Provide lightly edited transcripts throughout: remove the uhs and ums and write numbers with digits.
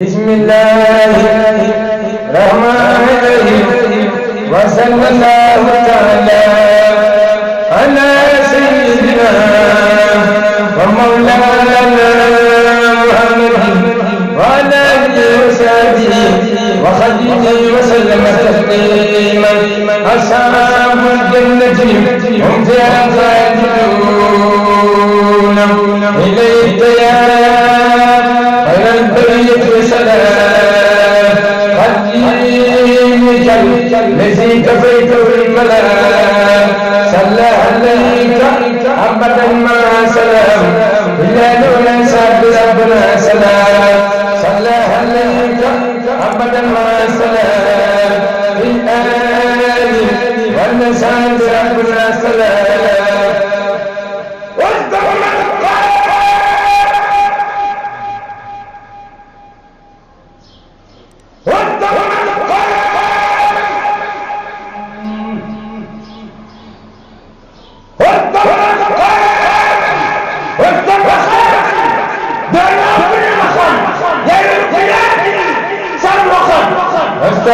بسم الله الرحمن الرحيم وصلى الله تعالى على سيدنا ومولانا محمد وعلى آله وصحبه وخدمه وسلم تسليما أصحاب الجنة هم فيها خالدون إليك يا خير البرية سلام قديمك الذي كفيت بالملام صلى عليك أبدا مع سلام إلا دون ساب ربنا سلام صلى عليك أبدا مع سلام بالآل والنساب ربنا سلام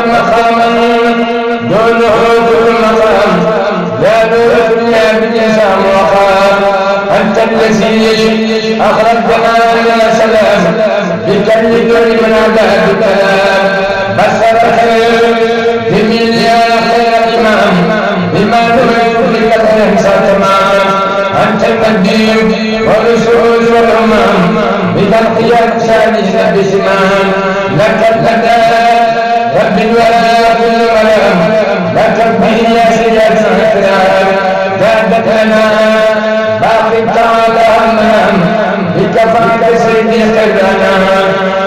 مقاما دونه دون مقام لا نور الدنيا بالنسام وقام أنت الذي أخرجنا من سلام بكل دون من عذاب الكلام بشر خير بمن يا خير إمام بما نريد بك الإحسان تمام أنت القديم والرسول والأمام بتلقي أجسادنا بسمام لك الهدى رب الورى كل مرام لك به يا سيدنا الكرام جادت لنا باقي تعالى المنام بكفاك سيدي خيرنا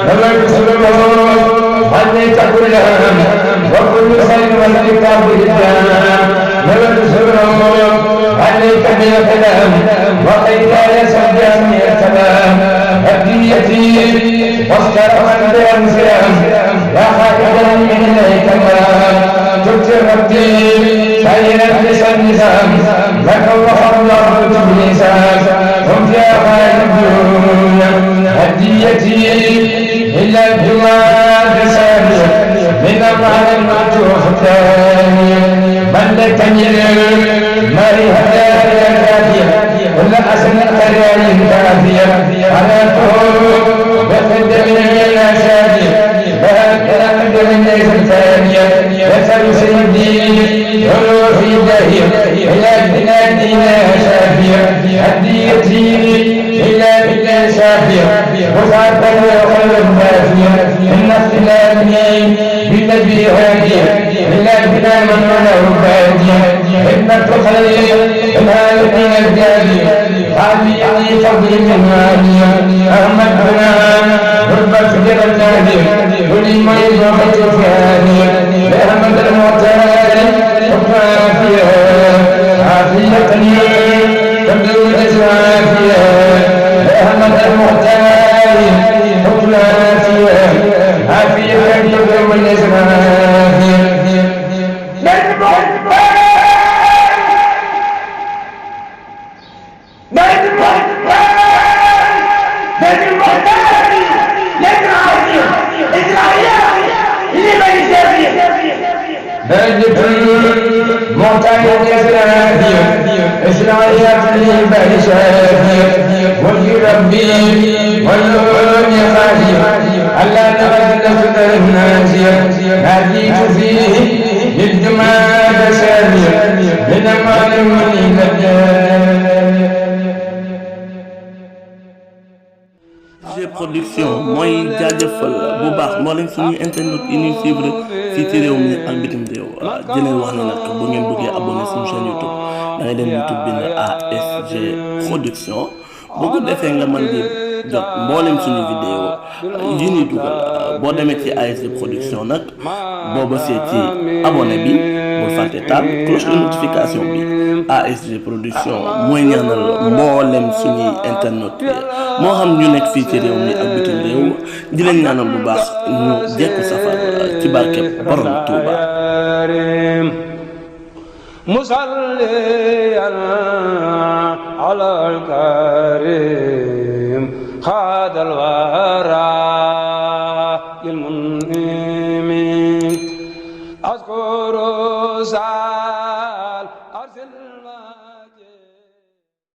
نبت سلمه خليك كل هم وكل خير والكتاب بالجنام نبت سلمه خليك بالكلام وخير يا سيدي الكلام هديتي واسترحت بأنسام يا خالدا من إليك المرام تبت ربي خير النظام لك وخر الله بالنسام هم يا خالد الدنيا هديتي إلا الجمال سامي من الله المعتوف الثاني ملكني ما هي هدايا الكافية ولا أسن الكريم الكافية على طول بخدم إلى شادي هكذا قدم ليس الثانية يسأل سيدي يروح يدهي إلى بلادنا شافية هديتي إلى بلاد شافية وفاتا وخير النافية إن اختلافني بالنبي هادية إلى بلاد من له بادية إن الخير الهالكين الجادية عافيني فضل من مالية أحمد بنا ربك جل النادي كل ما يضحك في هذه لأحمد المعتاد حكمها فيها عافية تبدو الأسرافية لأحمد المعتاد حكمها فيها عافية تبدو الأسرافية بلدة معتاد إسرائيل إسرائيل لي بل شافية وفي ربي والنور خافية ألا نغد صدر الناسية هديت فيه للجمال سامية من أمال المنيل production mooy jaajëfal bu baax mboolem suñuy internet yi ñuy suivre fii ci réew mi ak bitim réew di leen wax ne nag bu ngeen bëggee abonné suñu chaîne YouTube da ngay dem YouTube bind ASG production boo ko defee nga mën di jot mboolem suñu vidéo yi ñuy dugal boo demee ci ASG production nag boo bësee ci abonné bi bul fàtte taal cloche de notification bi ASG production mooy ñaanal mboolem suñuy internet moo xam ñu nekk fii ci réew mi ak bitim réew di leen ñaanal bu baax ñu jekku safar ci barkeb borom Touba musalli ala al-karim خاد الورى للمنعم أذكر سال أرسل